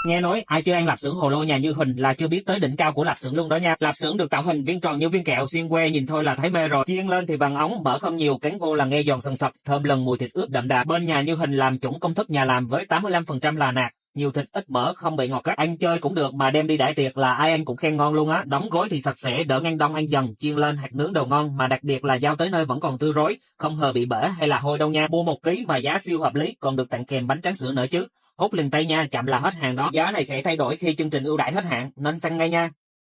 Nghe nói ai chưa ăn lạp xưởng Hồ Lô nhà Như Huỳnh là chưa biết tới đỉnh cao của lạp xưởng luôn đó nha. Lạp xưởng được tạo hình viên tròn như viên kẹo, xiên que nhìn thôi là thấy mê rồi. Chiên lên thì vàng óng, mỡ không nhiều, cán khô là nghe giòn sần sật, thơm lừng, mùi thịt ướp đậm đà. Bên nhà Như Huỳnh làm chuẩn công thức nhà làm với 85% là nạc, nhiều thịt ít mỡ, không bị ngọt gắt. Ăn chơi cũng được mà đem đi đãi tiệc là ai ăn cũng khen ngon luôn á. Đóng gói thì sạch sẽ, đỡ ngăn đông ăn dần, chiên lên hạt nướng đầu ngon, mà đặc biệt là giao tới nơi vẫn còn tươi rói, không hề bị bể hay là hôi đâu nha. Mua 1 ký mà giá siêu hợp lý, còn được tặng kèm bánh tráng sữa nữa chứ. Hốt liền tay nha, chậm là hết hàng đó. Giá này sẽ thay đổi khi chương trình ưu đãi hết hạn, nên săn ngay nha.